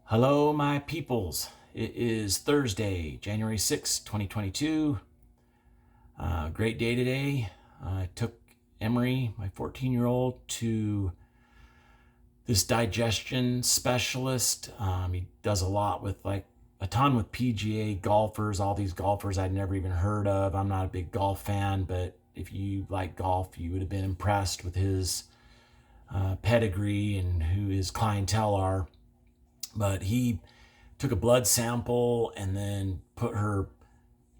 Hello, my peoples. It is Thursday, January 6th, 2022. Great day today. I took Emery, my 14-year-old, to this digestion specialist. He does a lot with a ton with PGA golfers, all these golfers I'd never even heard of. I'm not a big golf fan, but if you like golf, you would have been impressed with his pedigree and who his clientele are. But he took a blood sample and then put her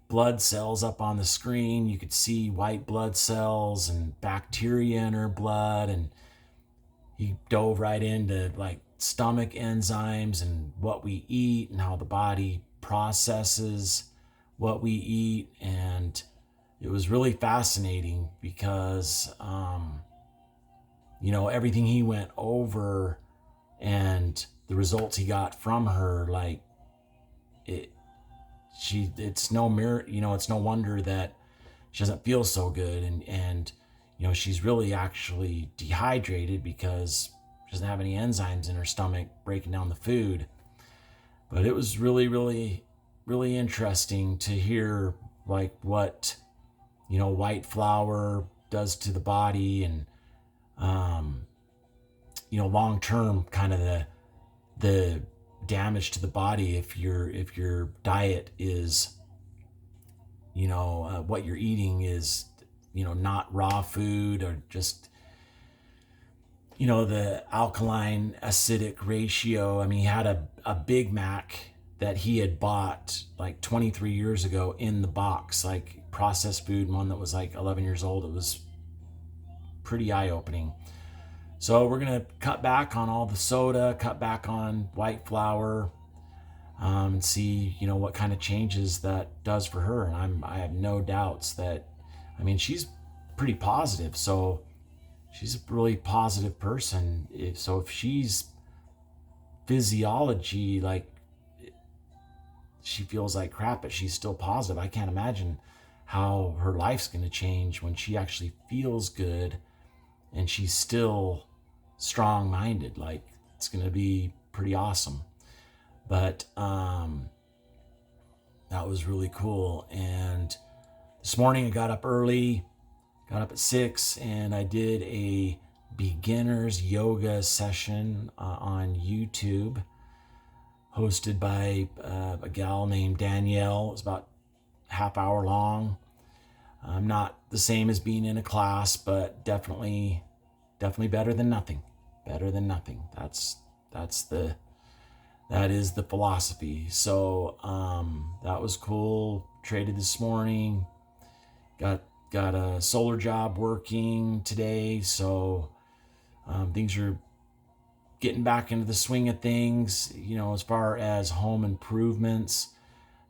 blood cells up on the screen. You could see white blood cells and bacteria in her blood, and he dove right into stomach enzymes and what we eat and how the body processes what we eat. And it was really fascinating because everything he went over and the results he got from her, it's no mirror, it's no wonder that she doesn't feel so good. And she's really actually dehydrated because she doesn't have any enzymes in her stomach breaking down the food. But it was really, really, really interesting to hear what white flour does to the body, and long term kind of the damage to the body if your diet is what you're eating is not raw food, or just the alkaline acidic ratio. I mean, he had a Big Mac that he had bought 23 years ago in the box, processed food, one that was 11 years old. It was pretty eye-opening. So we're going to cut back on all the soda, cut back on white flour, and see, what kind of changes that does for her. And I have no doubts that, she's pretty positive. So she's a really positive person. If she's physiology, she feels like crap, but she's still positive, I can't imagine how her life's going to change when she actually feels good and she's still strong-minded. It's going to be pretty awesome. But that was really cool. And this morning I got up early, got up at 6, and I did a beginner's yoga session on YouTube, hosted by a gal named Danielle. It was about half hour long. Not the same as being in a class, but definitely better than nothing. Better than nothing. That is the philosophy. So that was cool. Traded this morning. Got a solar job working today, so things are getting back into the swing of things. As far as home improvements,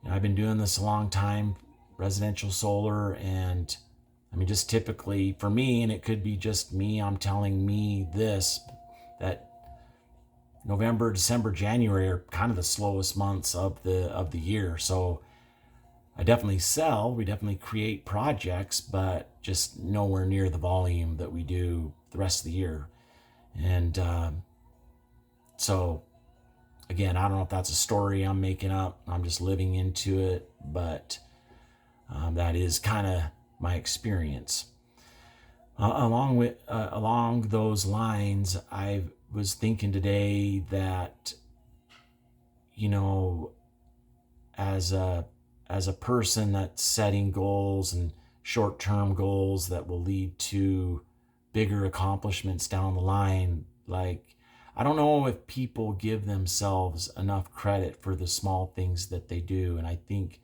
I've been doing this a long time, residential solar, and just typically for me, and it could be just me, I'm telling me this, that November, December, January are kind of the slowest months of the year. So we definitely create projects, but just nowhere near the volume that we do the rest of the year. And so again, I don't know if that's a story I'm making up, I'm just living into it, but that is kind of my experience. Along those lines, I was thinking today that, as a person that's setting goals and short-term goals that will lead to bigger accomplishments down the line, I don't know if people give themselves enough credit for the small things that they do. And I think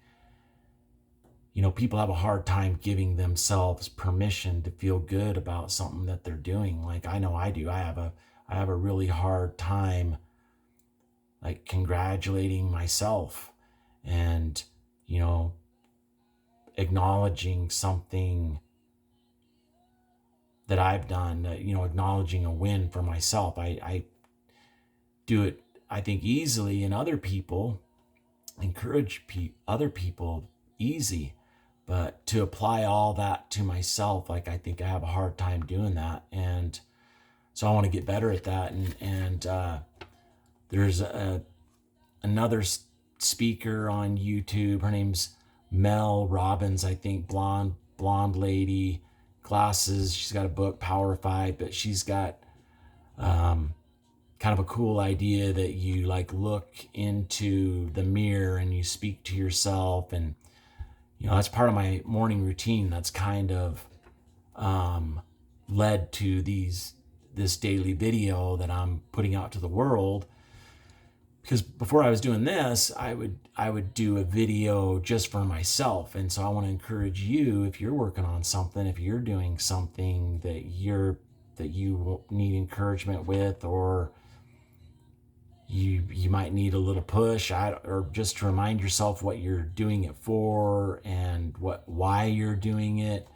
people have a hard time giving themselves permission to feel good about something that they're doing. I know I do. I have a really hard time congratulating myself and acknowledging something that I've done, acknowledging a win for myself. I do it, I think, easily, and other people encourage other people easy. But to apply all that to myself, I think I have a hard time doing that. And so I want to get better at that. And there's a another speaker on YouTube. Her name's Mel Robbins, I think, blonde lady, glasses. She's got a book, Power 5, but she's got kind of a cool idea that you like look into the mirror and you speak to yourself. And that's part of my morning routine. That's kind of led to this daily video that I'm putting out to the world. Because before I was doing this, I would do a video just for myself. And so I want to encourage you, if you're working on something, if you're doing something that you need encouragement with, or you might need a little push, or just to remind yourself what you're doing it for and why you're doing it.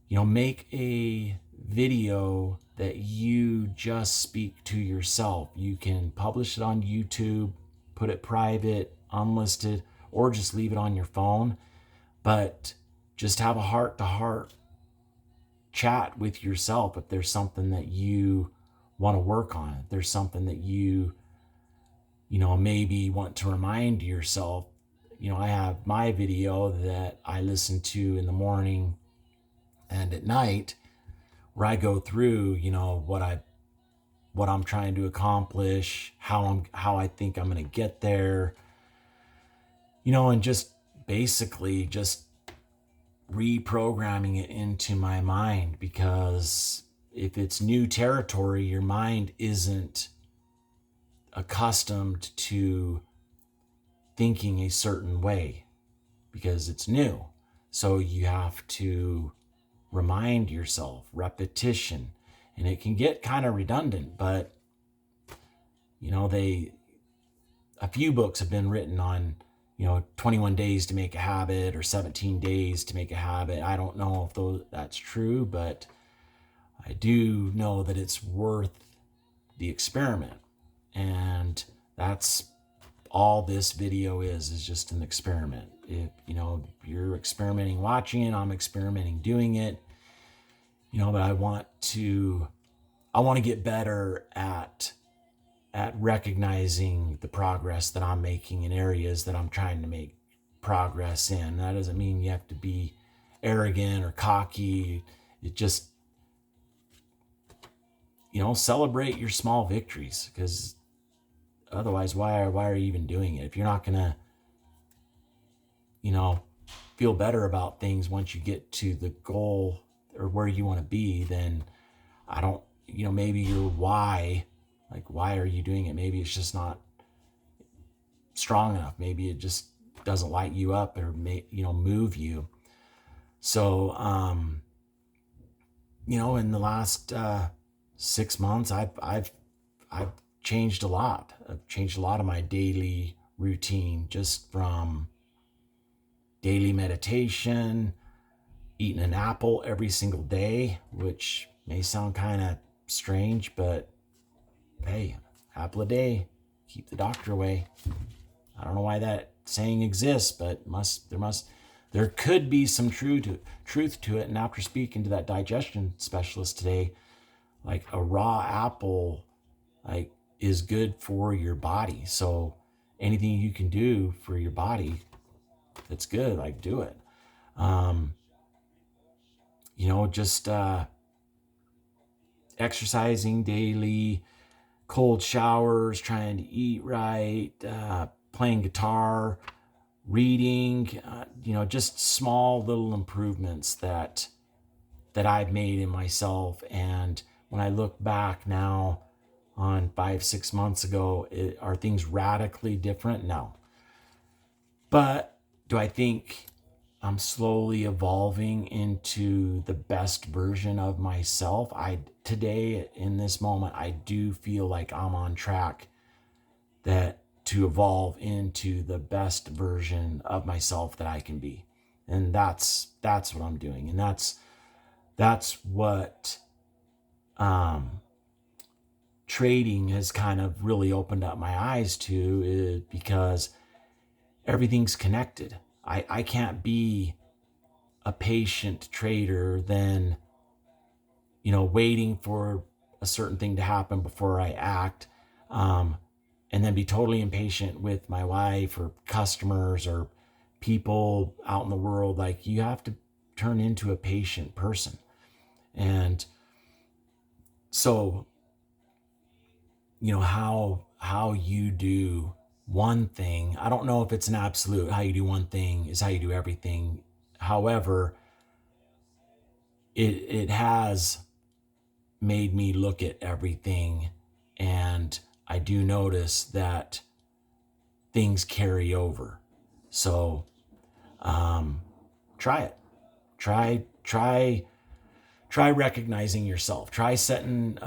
Make a video that you just speak to yourself. You can publish it on YouTube, put it private, unlisted, or just leave it on your phone. But just have a heart-to-heart chat with yourself if there's something that you want to work on. If there's something that you maybe want to remind yourself. I have my video that I listen to in the morning and at night, where I go through, what I'm trying to accomplish, how I think I'm going to get there, and just basically just reprogramming it into my mind. Because if it's new territory, your mind isn't accustomed to thinking a certain way because it's new. So you have to remind yourself, repetition, and it can get kind of redundant, but a few books have been written on 21 days to make a habit or 17 days to make a habit. I don't know if that's true, but I do know that it's worth the experiment. And that's all this video is just an experiment. If you're experimenting watching it, I'm experimenting doing it. But I want to get better at recognizing the progress that I'm making in areas that I'm trying to make progress in. That doesn't mean you have to be arrogant or cocky. It just, celebrate your small victories, because otherwise, why are you even doing it? If you're not gonna, feel better about things once you get to the goal or where you want to be, then I don't, maybe your why are you doing it? Maybe it's just not strong enough. Maybe it just doesn't light you up or move you. So, in the last 6 months, I've changed a lot. I've changed a lot of my daily routine, just from daily meditation, eating an apple every single day, which may sound kind of strange, but hey, apple a day, keep the doctor away. I don't know why that saying exists, but there could be some truth to it. And after speaking to that digestion specialist today, like a raw apple, is good for your body. So anything you can do for your body that's good, do it. Just exercising daily, cold showers, trying to eat right, playing guitar, reading, just small little improvements that I've made in myself. And when I look back now on 5-6 months ago, are things radically different? No. But do I think I'm slowly evolving into the best version of myself? Today, in this moment, I do feel like I'm on track to evolve into the best version of myself that I can be. And that's what I'm doing. And that's what trading has kind of really opened up my eyes to, because everything's connected. I can't be a patient trader then, waiting for a certain thing to happen before I act, and then be totally impatient with my wife or customers or people out in the world. Like, you have to turn into a patient person. And so, how you do one thing, I don't know if it's an absolute, how you do one thing is how you do everything. However, it has made me look at everything, and I do notice that things carry over. So try it. Try recognizing yourself. Try setting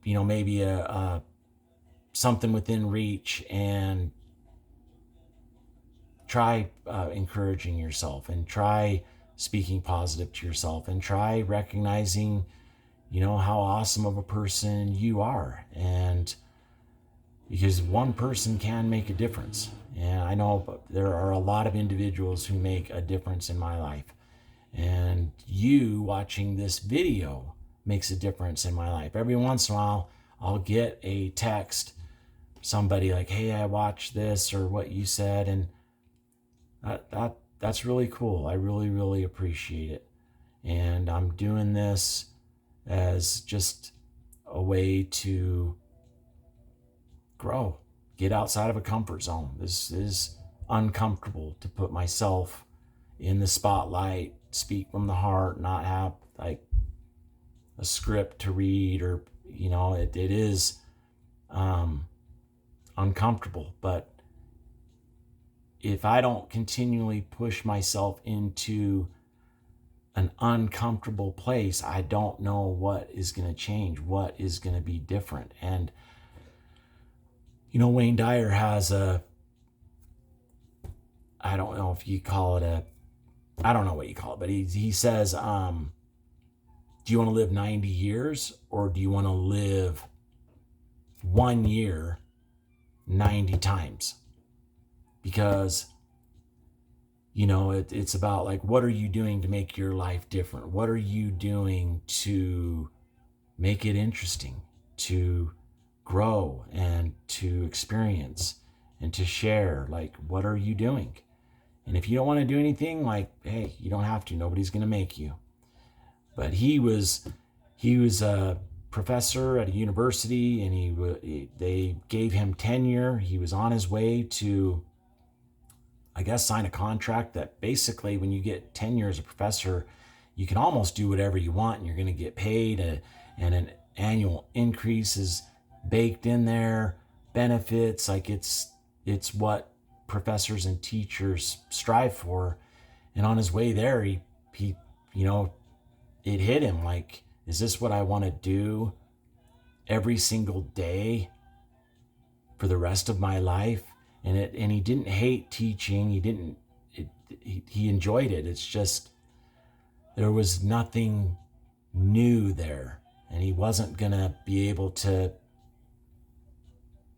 maybe a something within reach, and try encouraging yourself, and try speaking positive to yourself, and try recognizing how awesome of a person you are. And because one person can make a difference, and I know there are a lot of individuals who make a difference in my life, and you watching this video makes a difference in my life. Every once in a while I'll get a text, somebody like, hey, I watched this or what you said, and that's really cool. I really, really appreciate it. And I'm doing this as just a way to grow, get outside of a comfort zone. This is uncomfortable, to put myself in the spotlight, speak from the heart, not have like a script to read, or it is uncomfortable. But if I don't continually push myself into an uncomfortable place, I don't know what is going to change, what is going to be different. And waynedyer has I don't know if you call it I don't know what you call it, but he says, do you want to live 90 years, or do you want to live 1 year 90 times? Because it's about, like, what are you doing to make your life different? What are you doing to make it interesting, to grow and to experience and to share? Like, what are you doing? And if you don't want to do anything, like, hey, you don't have to. Nobody's going to make you. But he was a professor at a university, and they gave him tenure. He was on his way to, I guess, sign a contract that basically, when you get tenure as a professor, you can almost do whatever you want, and you're going to get paid, and an annual increase is baked in there, benefits. Like, it's what professors and teachers strive for. And on his way there, he it hit him, like, is this what I want to do every single day for the rest of my life? And he didn't hate teaching. He enjoyed it. It's just, there was nothing new there, and he wasn't gonna be able to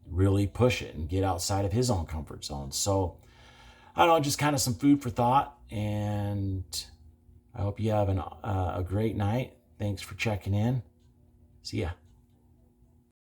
really push it and get outside of his own comfort zone. So I don't know, just kind of some food for thought, and I hope you have a great night. Thanks for checking in. See ya.